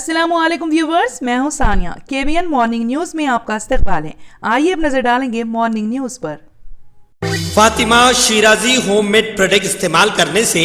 अस्सलामुअलैकुम व्यूवर्स, मैं हूं सानिया। केबीएन मॉर्निंग न्यूज में आपका इस्तकबाल है। आइए अब नजर डालेंगे मॉर्निंग न्यूज पर। फातिमा शिराजी होममेड प्रोडक्ट इस्तेमाल करने से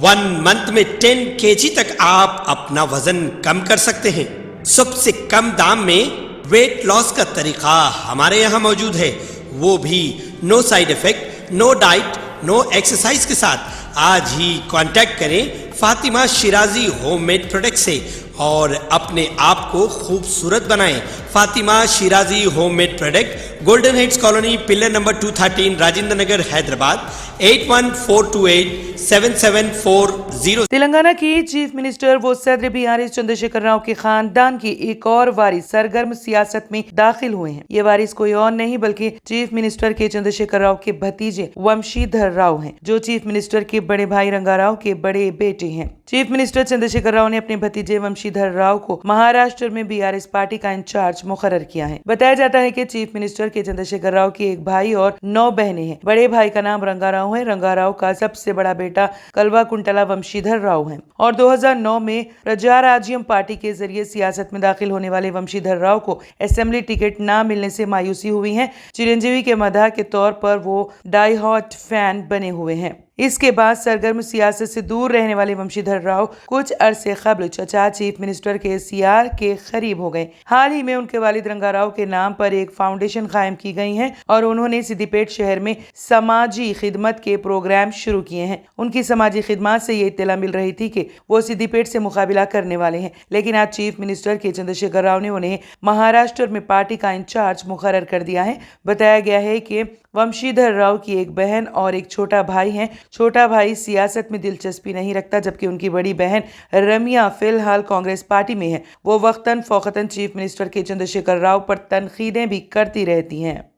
1 मंथ में 10 kg तक आप अपना वजन कम कर सकते हैं। सबसे कम दाम में वेट लॉस का तरीका हमारे यहाँ मौजूद है, वो भी no side effect, no diet, no exercise के साथ। आज ही कांटेक्ट करें फातिमा शिराजी होममेड प्रोडक्ट से और अपने आप को खूबसूरत बनाएं। Fatima Shirazi homemade product, golden heads colony, pillar number 213, Rajendra Nagar, Hyderabad 8142877440। Telangana के चीफ मिनिस्टर वो सदर BRS चंद्रशेखर राव के खानदान की एक और वारिस सरगर्म सियासत में दाखिल हुए हैं। ये वारिस कोई और नहीं बल्कि चीफ मिनिस्टर के चंद्रशेखर राव के भतीजे वंशीधर राव हैं, जो चीफ मिनिस्टर के बड़े भाई रंगा राव के बड़े बेटे हैं। चीफ मिनिस्टर चंद्रशेखर राव ने अपने भतीजे वंशीधर राव को महाराष्ट्र में BRS पार्टी का इंचार्ज मुकर्रर किया है। बताया जाता है कि चीफ मिनिस्टर के चंद्रशेखर राव के एक भाई और 9 बहनें हैं। बड़े भाई का नाम रंगा राव है। रंगा राव का सबसे बड़ा बेटा कलवा कुंटला वंशीधर राव है और 2009 में प्रजाराज्यम पार्टी के जरिए सियासत में दाखिल होने वाले वंशीधर राव को असेंबली टिकट न मिलने से मायूसी हुई है। चिरंजीवी के मदाह के तौर पर वो डाई हार्ट फैन बने हुए हैं। इसके बाद सरगर्म सियासत से दूर रहने वाले वंशीधर राव कुछ अरसे कबल चचा चीफ मिनिस्टर के CR के करीब हो गए। हाल ही में उनके वालिद रंगा राव के नाम पर एक फाउंडेशन कायम की गई है और उन्होंने सिद्दीपेट शहर में समाजी खिदमत के प्रोग्राम शुरू किए हैं। उनकी समाजी खिदमत से ये इत्तला मिल रही थी कि वो सिद्दीपेट से मुकाबला करने वाले हैं, लेकिन आज चीफ मिनिस्टर के चंद्रशेखर राव ने उन्हें महाराष्ट्र में पार्टी का इंचार्ज मुकर्रर कर दिया है। बताया गया है कि वंशीधर राव की एक बहन और एक छोटा भाई है। छोटा भाई सियासत में दिलचस्पी नहीं रखता, जबकि उनकी बड़ी बहन रमिया फिलहाल कांग्रेस पार्टी में है। वो वक्तन फौकतन चीफ मिनिस्टर के चंद्रशेखर राव पर तनकीदें भी करती रहती हैं।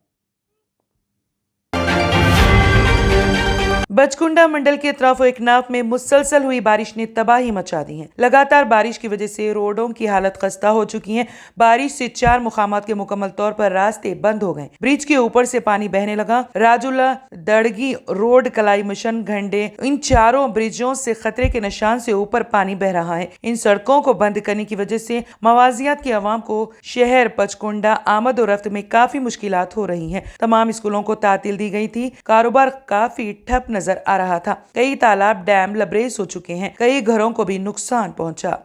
बचकुंडा मंडल के अतराफो एकनाफ में मुसलसल हुई बारिश ने तबाही मचा दी है। लगातार बारिश की वजह से रोडों की हालत खस्ता हो चुकी है। बारिश से 4 मुकामात के मुकम्मल तौर पर रास्ते बंद हो गए। ब्रिज के ऊपर से पानी बहने लगा। राजुला, दड़गी रोड, कलाई मिशन, घंडे, इन चारों ब्रिजों से खतरे के निशान से ऊपर पानी बह रहा है। इन सड़कों को बंद करने की वजह से मवाजियात की आवाम को शहर बचकुंडा आमद और रफ्त में काफी मुश्किलात हो रही है। तमाम स्कूलों को तातील दी गई थी। कारोबार काफी ठप नजर आ रहा था। कई तालाब, डैम लबरेज हो चुके हैं। कई घरों को भी नुकसान पहुंचा।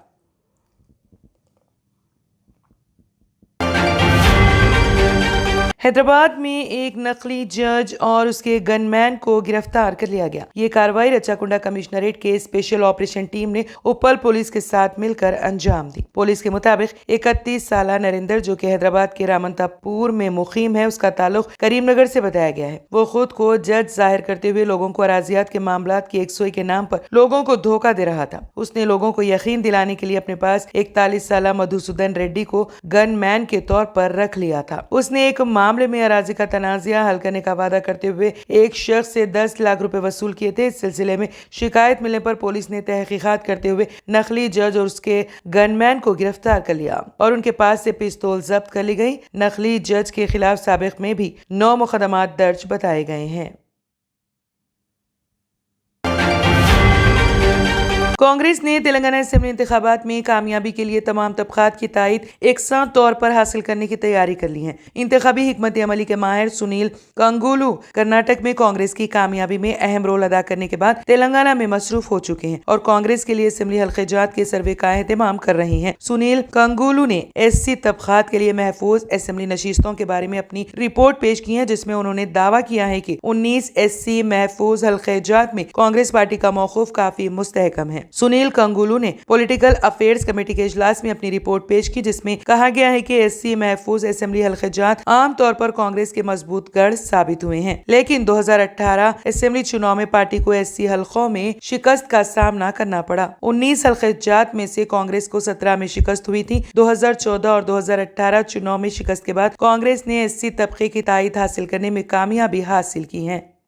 हैदराबाद में एक नकली जज और उसके गनमैन को गिरफ्तार कर लिया गया। ये कार्रवाई रचाकुंडा कमिश्नरेट के स्पेशल ऑपरेशन टीम ने उपल पुलिस के साथ मिलकर अंजाम दी। पुलिस के मुताबिक 31 साला नरेंद्र, जो कि हैदराबाद के रामंतापुर में मुकीम है, उसका ताल्लुक करीमनगर से बताया गया है। वो खुद को जज जाहिर करते हुए लोगों को अराजियात के मामलात की यकसुई के नाम पर लोगों को धोखा दे रहा था। उसने लोगों को यकीन दिलाने के लिए अपने पास 41 साला मधुसूदन रेड्डी को गनमैन के तौर पर रख लिया था। उसने एक मामले में अराजी का तनाज़ा हल करने का वादा करते हुए एक शख्स से 10 लाख रुपए वसूल किए थे। इस सिलसिले में शिकायत मिलने पर पुलिस ने तहकीकात करते हुए नकली जज और उसके गनमैन को गिरफ्तार कर लिया और उनके पास से पिस्तौल जब्त कर ली गई। नकली जज के खिलाफ साबिक में भी 9 मुकदमात दर्ज बताए गए हैं। कांग्रेस ने तेलंगाना असेंबली इंतखाबात में कामयाबी के लिए तमाम तबकात की तायद एकसां तौर पर हासिल करने की तैयारी कर ली है। इंतखाबी हिकमत अमली के माहिर सुनील कंगुलू कर्नाटक में कांग्रेस की कामयाबी में अहम रोल अदा करने के बाद तेलंगाना में मसरूफ हो चुके हैं और कांग्रेस के लिए असेंबली हल्क़े-जात के सर्वे का एहतमाम कर रहे हैं। सुनील कंगुलू ने SC तबकात के लिए महफूज असेंबली नशिस्तों के बारे में अपनी रिपोर्ट पेश की है, जिसमें उन्होंने दावा किया है कि 19 SC महफूज हल्क़े-जात में कांग्रेस पार्टी का मौक़ूफ काफी मुस्तहकम है। सुनील कंगुलू ने पॉलिटिकल अफेयर्स कमेटी के इजलास में अपनी रिपोर्ट पेश की, जिसमें कहा गया है कि SC महफूज असेंबली हल्क़े-जात आम तौर पर कांग्रेस के मजबूत गढ़ साबित हुए हैं, लेकिन 2018 असेंबली चुनाव में पार्टी को SC हल्कों में शिकस्त का सामना करना पड़ा। 19 हल्क़े-जात में से कांग्रेस को 17 में शिकस्त हुई थी। 2014 और 2018 चुनाव में शिकस्त के बाद कांग्रेस ने SC तबके की तायद हासिल करने में कामयाबी हासिल की है।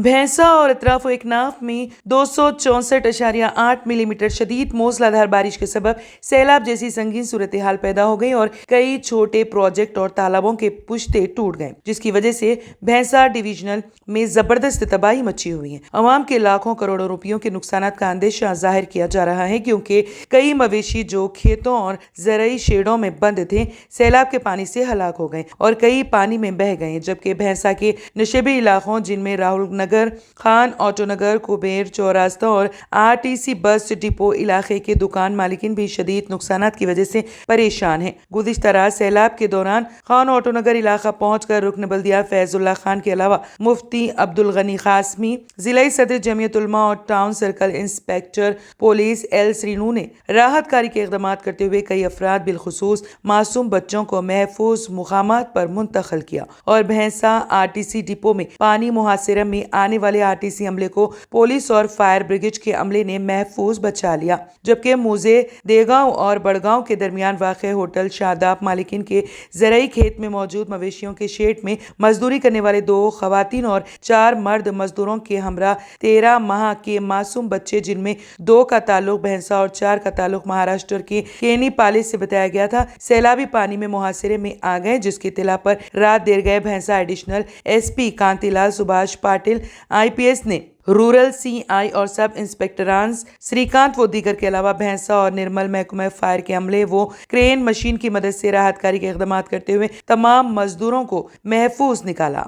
بھینسا اور اطراف و اکناف میں 264.8 ملی میٹر شدید موسلادھار بارش کے سبب سیلاب جیسی سنگین صورتحال پیدا ہو گئی اور کئی چھوٹے پروجیکٹ اور تالابوں کے پشتے ٹوٹ گئے، جس کی وجہ سے بھینسا ڈویژنل میں زبردست تباہی مچی ہوئی ہے۔ عوام کے لاکھوں کروڑوں روپیوں کے نقصانات کا اندیشہ ظاہر کیا جا رہا ہے، کیونکہ کئی مویشی جو کھیتوں اور زرعی شیڈوں میں بند تھے سیلاب کے پانی سے ہلاک ہو گئے اور کئی پانی میں بہہ گئے، جبکہ بھینسا کے نشیبی علاقوں جن میں راہل نگر، خان آٹو نگر، کبیر چوراستہ اور RTC بس ڈپو علاقے کے دکان مالکین بھی شدید نقصانات کی وجہ سے پریشان ہیں۔ گزشتہ رات سیلاب کے دوران خان آٹو نگر علاقہ پہنچ کر رکن بلدیہ فیض اللہ خان کے علاوہ مفتی عبدالغنی قاسمی، ضلعی صدر جمعیت علماء اور town circle inspector police L سرینو نے راحت کاری کے اقدامات کرتے ہوئے کئی افراد بالخصوص معصوم بچوں کو محفوظ مقامات پر منتقل کیا اور بھینسا RTC ڈپو میں پانی محاصرہ میں آنے والے RTC عملے کو پولیس اور فائر بریگیڈ کے عملے نے محفوظ بچا لیا، جبکہ موزے دیگاؤں اور بڑگاؤں کے درمیان واقع ہوٹل شاداب مالکین کے زرعی کھیت میں موجود مویشیوں کے شیڈ میں مزدوری کرنے والے 2 خواتین اور 4 مرد مزدوروں کے ہمراہ 13 ماہ کے معصوم بچے، جن میں 2 کا تعلق بھینسا اور 4 کا تعلق مہاراشٹر کے کینی پالی سے بتایا گیا تھا، سیلابی پانی میں محاصرے میں آ گئے، جس کی اطلاع پر رات دیر گئے بھینسا ایڈیشنل SP کانتی لال سبھاش پاٹل IPS نے رورل CI اور سب انسپکٹران سریکانت و دیگر کے علاوہ بھینسا اور نرمل محکمہ فائر کے عملے وہ کرین مشین کی مدد سے راحت کاری کے اقدامات کرتے ہوئے تمام مزدوروں کو محفوظ نکالا۔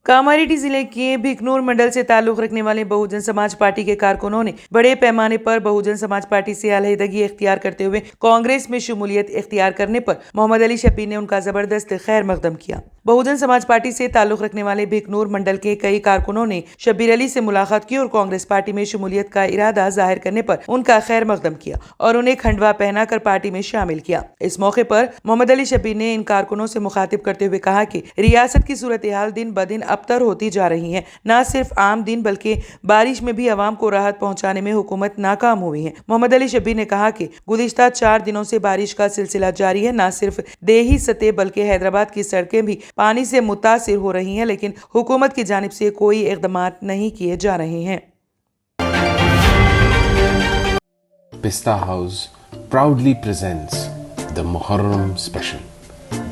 کاماریڈی ضلع کے بھکنور منڈل سے تعلق رکھنے والے بہوجن سماج پارٹی کے کارکنوں نے بڑے پیمانے پر بہوجن سماج پارٹی سے علیحدگی اختیار کرتے ہوئے کانگریس میں شمولیت اختیار کرنے پر محمد علی شبیر نے ان کا زبردست خیر مقدم کیا۔ بہوجن سماج پارٹی سے تعلق رکھنے والے بھکنور منڈل کے کئی کارکنوں نے شبیر علی سے ملاقات کی اور کانگریس پارٹی میں شمولیت کا ارادہ ظاہر کرنے پر ان کا خیر مقدم کیا اور انہیں کھنڈوا پہنا کر پارٹی میں شامل کیا۔ اس موقع پر محمد علی شبیر نے ان کارکنوں سے مخاطب کرتے ہوئے کہا کہ ریاست کی صورتحال دن بدن ابتر ہوتی جا رہی ہے، نہ صرف عام دن بلکہ بارش میں بھی عوام کو راحت پہنچانے میں حکومت ناکام ہوئی ہے۔ محمد علی شبیر نے کہا کہ گزشتہ 4 دنوں سے بارش کا سلسلہ جاری ہے، نہ صرف دیہی سطح بلکہ حیدرآباد کی سڑکیں بھی پانی سے متاثر ہو رہی ہیں، لیکن حکومت کی جانب سے کوئی اقدامات نہیں کیے جا رہے ہیں۔ Pista House proudly presents the Muharram special,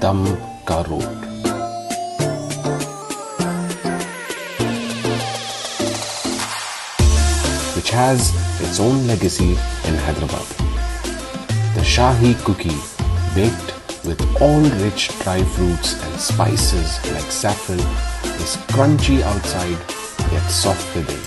Dam Ka Road. Which has its own legacy in Hyderabad. The Shahi cookie, baked with all rich dry fruits and spices like saffron, is crunchy outside yet soft within.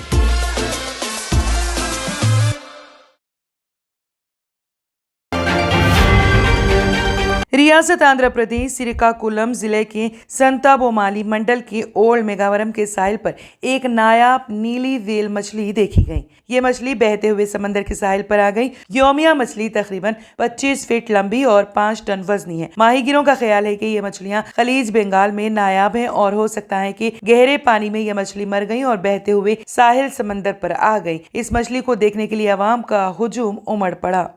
ریاست آندھرا پردیش سریکاکولم ضلع کے سنتا بومالی منڈل کے old میگاورم کے ساحل پر ایک نایاب نیلی well مچھلی دیکھی گئی۔ یہ مچھلی بہتے ہوئے سمندر کے ساحل پر آ گئی۔ یومیہ مچھلی تقریباً 25 فٹ لمبی اور 5 ٹن وزنی ہے۔ ماہی گیروں کا خیال ہے کہ یہ مچھلیاں خلیج بنگال میں نایاب ہیں اور ہو سکتا ہے کہ گہرے پانی میں یہ مچھلی مر گئی اور بہتے ہوئے ساحل سمندر پر آ گئی۔ اس مچھلی کو دیکھنے کے لیے عوام کا ہجوم امڑ پڑا۔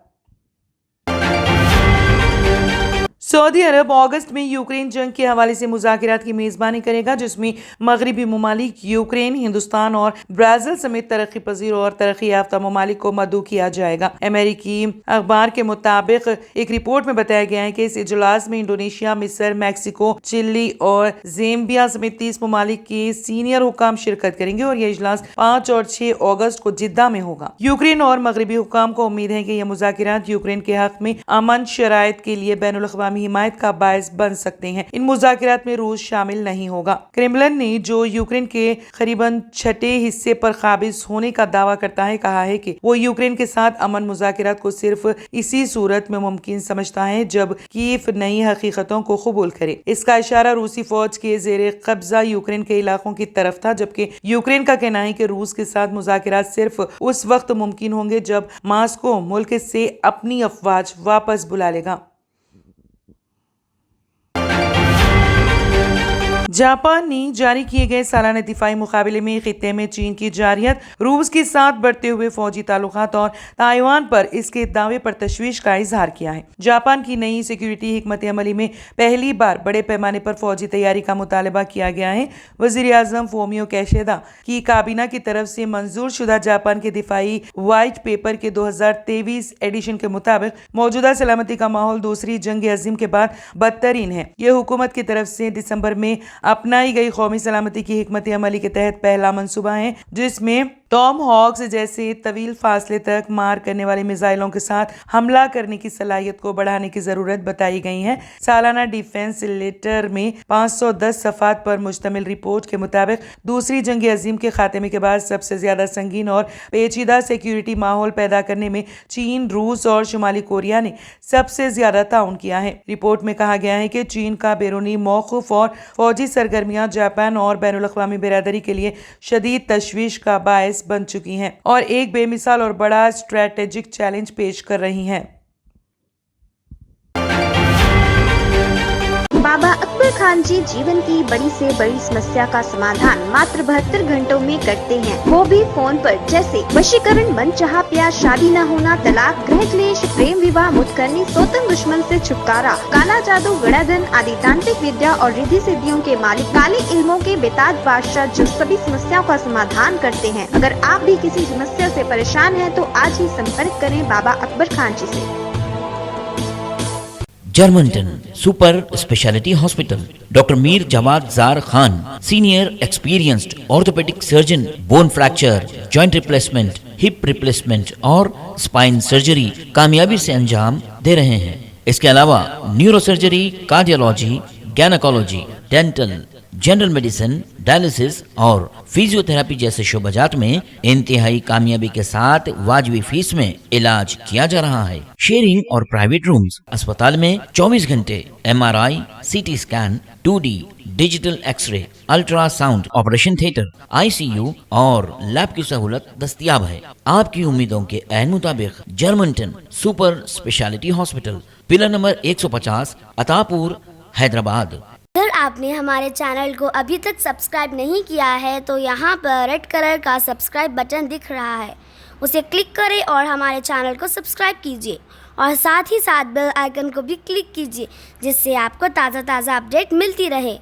سعودی عرب اگست میں یوکرین جنگ کے حوالے سے مذاکرات کی میزبانی کرے گا، جس میں مغربی ممالک یوکرین، ہندوستان اور برازیل سمیت ترقی پذیر اور ترقی یافتہ ممالک کو مدعو کیا جائے گا۔ امریکی اخبار کے مطابق ایک رپورٹ میں بتایا گیا ہے کہ اس اجلاس میں انڈونیشیا، مصر، میکسیکو، چلی اور زیمبیا سمیت 30 ممالک کے سینئر حکام شرکت کریں گے اور یہ اجلاس 5 اور 6 اگست کو جدہ میں ہوگا۔ یوکرین اور مغربی حکام کو امید ہے کہ یہ مذاکرات یوکرین کے حق میں امن شرائط کے لیے بین الاقوامی حمایت کا باعث بن سکتے ہیں۔ ان مذاکرات میں روس شامل نہیں ہوگا۔ کرملن نے جو یوکرین کے قریباً 6 حصے پر قابض ہونے کا دعویٰ کرتا ہے، کہا ہے کہ وہ یوکرین کے ساتھ امن مذاکرات کو صرف اسی صورت میں ممکن سمجھتا ہے جب کیف نئی حقیقتوں کو قبول کرے۔ اس کا اشارہ روسی فوج کے زیر قبضہ یوکرین کے علاقوں کی طرف تھا، جبکہ یوکرین کا کہنا ہے کہ روس کے ساتھ مذاکرات صرف اس وقت ممکن ہوں گے جب ماسکو ملک سے اپنی افواج واپس بلا لے گا۔ जापान ने जारी किए गए सालाना दिफाई मुकाबले में खित्ते में चीन की जारियत, रूस के साथ बढ़ते हुए फौजी ताल्लुकात और ताइवान पर इसके दावे पर तशवीश का इजहार किया है। जापान की नई सिक्योरिटी हिकमत अमली में पहली बार बड़े पैमाने पर फौजी तैयारी का मुतालबा किया गया है। वजीर आजम फोमियो कैशेदा की काबीना की तरफ से मंजूर शुदा जापान के दिफाई व्हाइट पेपर के 2023 एडिशन के मुताबिक मौजूदा सलामती का माहौल दूसरी जंग अजीम के बाद बदतरीन है। ये हुकूमत की तरफ से दिसंबर में अपनाई गई कौमी सलामती की हिकमत अमली के तहत पहला मंसूबा है, जिसमें टॉम हॉक्स जैसे तवील फासले तक मार करने वाले मिसाइलों के साथ हमला करने की सलाहियत को बढ़ाने की जरूरत बताई गई है। सालाना डिफेंस लेटर में 510 सफ़ात पर मुश्तमिल रिपोर्ट के मुताबिक दूसरी जंग अजीम के खात्मे के बाद सबसे ज्यादा संगीन और पेचीदा सिक्योरिटी माहौल पैदा करने में चीन, रूस और शुमाली कोरिया ने सबसे ज्यादा ताउन किया है। रिपोर्ट में कहा गया है कि चीन का बैरूनी मौक़िफ़ और फौजी सरगर्मियां जापान और बैनुल-अक़वामी बिरादरी के लिए शदीद तशवीश का बायस बन चुकी हैं और एक बेमिसाल और बड़ा स्ट्रैटेजिक चैलेंज पेश कर रही हैं। बाबा अकबर खान जी जीवन की बड़ी से बड़ी समस्या का समाधान मात्र 72 घंटों में करते हैं, वो भी फोन पर। जैसे वशीकरण, मनचाहा प्यार, शादी न होना, तलाक, गृह क्लेश, प्रेम विवाह, मुक्त करनी, सोतन दुश्मन से छुटकारा, काला जादू, गड़ाधन आदि तांत्रिक विद्या और रिद्धि सिद्धियों के मालिक काले इल्मों के बेताज बादशाह जो सभी समस्याओं का समाधान करते हैं। अगर आप भी किसी समस्या से परेशान हैं तो आज ही संपर्क करें बाबा अकबर खान जी से। Germanten super speciality hospital, doctor Mir Jawad Jar Khan, senior experienced orthopaedic surgeon, bone fracture, joint replacement, hip replacement और स्पाइन सर्जरी कामयाबी से अंजाम दे रहे हैं। इसके अलावा neuro surgery, cardiology, gynaecology, dental, general medicine, dialysis और फिजियोथेरेपी जैसे शोबाजात में इंतहाई कामयाबी के साथ वाजबी फीस में इलाज किया जा रहा है। शेयरिंग और प्राइवेट रूम्स, अस्पताल में 24 घंटे MRI, CT scan, 2D digital x-ray, ultrasound, operation theatre, ICU और लैब की सहूलत दस्तयाब है। आपकी उम्मीदों के ऐन मुताबिक Germanten super speciality hospital, pillar number 150, Attapur, Hyderabad. अगर आपने हमारे चैनल को अभी तक सब्सक्राइब नहीं किया है तो यहाँ पर रेड कलर का सब्सक्राइब बटन दिख रहा है, उसे क्लिक करें और हमारे चैनल को सब्सक्राइब कीजिए और साथ ही साथ बेल आइकन को भी क्लिक कीजिए, जिससे आपको ताज़ा अपडेट मिलती रहे।